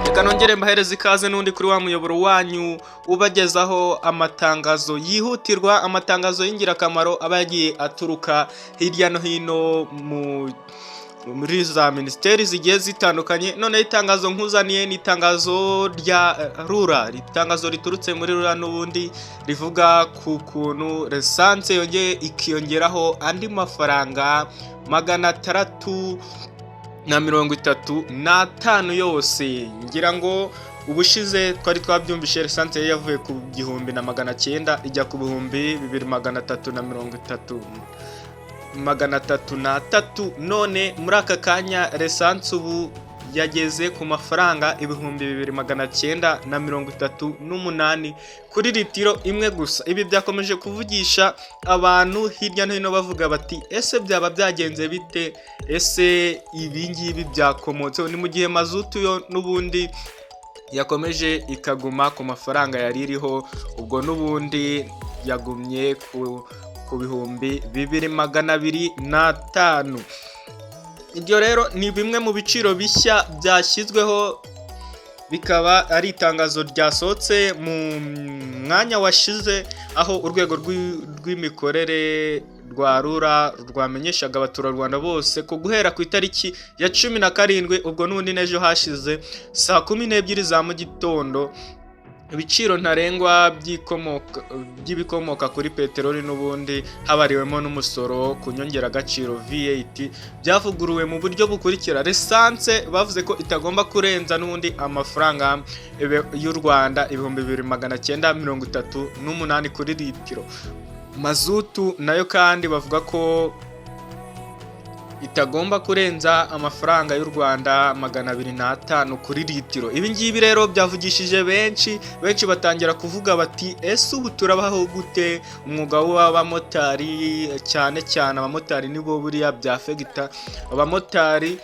Reka nongere mbahereza ikaze n'undi kuri wa muyoboro wanyu ubagezaho amatangazo yihutirwa, amatangazo y'ingirakamaro aba yagiye aturuka hirya no hino muri za minisiteri zigiye zitandukanye. None itangazo nkuzaniye ni itangazo rya RURA, itangazo riturutse muri RURA n'ubundi rivuga ku kuntu Lisansi yongeye ikiyongeraho andi mafaranga 635 yose. Ngira ngo ubushize twari twabyumvishe Lisansi yavuye ku 1900 ijya ku 2333. None muri aka kanya Lisansi ubu yageze ku mafaranga 2938 kuri litiro imwe gusa. Ibi byakomeje kuvugisha abantu hirya no hino bavuga bati ese byaba byagenze bite, ese ibi ngibi byakomotse ni mu gihe mazutu yo n'ubundi yakomeje ikaguma ku mafaranga yari iriho, ubwo n'ubundi yagumye ku 2205. Ibyo rero ni bimwe mu biciro bishya byashyizweho, bikaba ari itangazo ryasohotse mu mwanya washize, aho urwego rw'imikorere rwa RURA rwamenyeshaga abaturarwanda bose ko guhera ku itariki ya 17 ubwo n'ubundi n'ejo hashize saa 12 za mu gitondo ibiciro ntarengwa by'ibikomoka kuri peteroli n'ubundi habariwemo n'umusoro ku nyongeragaciro VAT byavuguruwe mu buryo bukurikira. Lisansi bavuze ko itagomba kurenza n'ubundi amafaranga y'u Rwanda 2938 kuri litiro. Mazutu nayo kandi bavuga ko itagomba kurenza amafaranga y'u Rwanda 205 kuri litiro. Ibi ngibi rero byavugishije benshi batangira kuvuga bati ese ubu turabaho gute? Umwuga w'abamotari cyane abamotari nibo buriya byafegita abamotari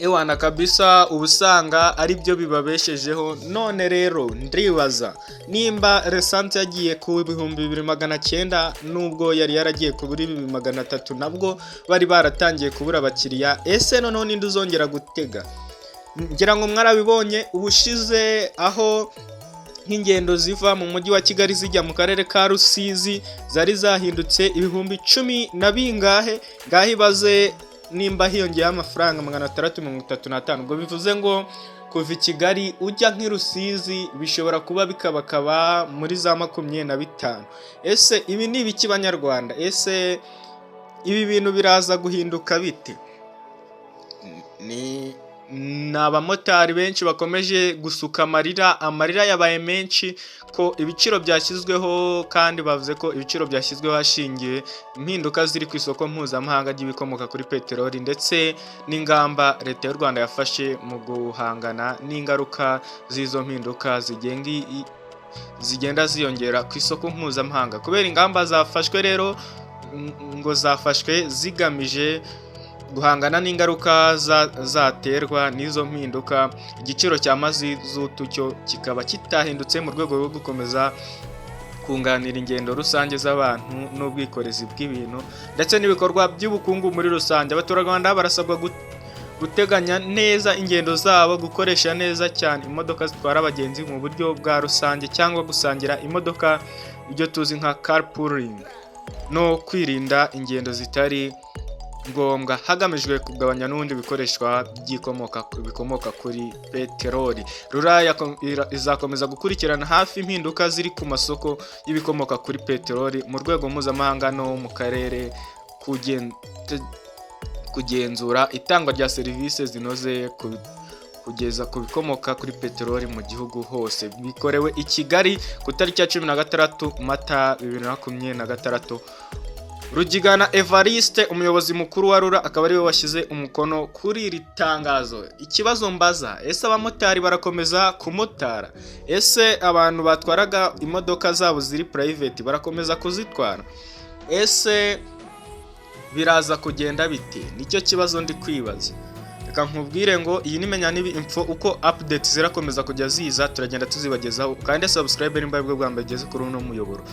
ewana kabisa, ubusanga ari byo bibabeshejeho. None rero ndibaza nimba Lisansi yagiye ku 2900 nubwo yari yaragiye ku 300 nabwo bari baratangiye kubura abakiriya, ese noneho ninde uzongera gutega? Ngira ngo mwarabibonye ubushize aho nk'ingendo ziva mu mujyi wa Kigali zijya mu karere ka Rusizi zari zahindutse 10,000 na bingahe. Ngahibaze nimba hiyongeye amafaranga 635, ubwo bivuze ngo kuva i Kigali ujya nk'Irusizi bishobora kuba bikabakaba muri za 25. Ese ibi ni ibiki banyarwanda? Ese ibi bintu biraza guhinduka bite? Ni abamotari benshi bakomeje gusuka amarira yabaye menshi ko ibiciro byashyizweho, kandi bavuze ko ibiciro byashyizweho hashingiwe impinduka ziri ku isoko mpuzamahanga ry'ibikomoka kuri peteroli ndetse n'ingamba leta y'u Rwanda yafashe mu guhangana n'ingaruka z'izo mpinduka zigenda ziyongera ku isoko mpuzamahanga. Kubera ingamba zafashwe rero ngo zafashwe zigamije guhangana n'ingaruka zaterwa n'izo mpinduka, igiciro cya mazutu cyo kikaba kitahindutse mu rwego rwo gukomeza kunganira ingendo rusange z'abantu n'ubwikorezi bw'ibintu ndetse n'ibikorwa by'ubukungu muri rusange. Abaturarwanda barasabwa guteganya neza ingendo zabo, gukoresha neza cyane imodoka zitwara abagenzi mu buryo bwa rusange cyangwa gusangira imodoka, ibyo tuzi nka carpooling, no kwirinda ingendo zitari ngombwa hagamijwe kugabanya n'ubundi bikoreshwa bikomoka kuri peteroli. RURA izakomeza gukurikirana hafi impinduka ziri ku masoko y'ibikomoka kuri peteroli mu rwego mpuzamahanga no mu karere, kugenzura itangwa rya serivisi zinoze kugeza ku bikomoka kuri peteroli mu gihugu hose. Bikorewe i Kigali ku tariki ya 16 Mata 2026. Rugigana Evariste, umuyobozi mukuru wa RURA, akaba ariwe washyize umukono kuri iri tangazo. Ikibazo mbaza, ese abamotari barakomeza kumotara? Ese abantu batwaraga imodoka zabo ziri private barakomeza kuzitwara? Ese biraza kugenda bite? Nicyo kibazo ndi kwibaza. Reka nkubwire ngo iyi nimenya nibi info uko update zirakomeza kujya ziza, turagenda tuzibagezaho, kandi subscribe nimba bwo bwa mbere geze kuri uno muyoboro.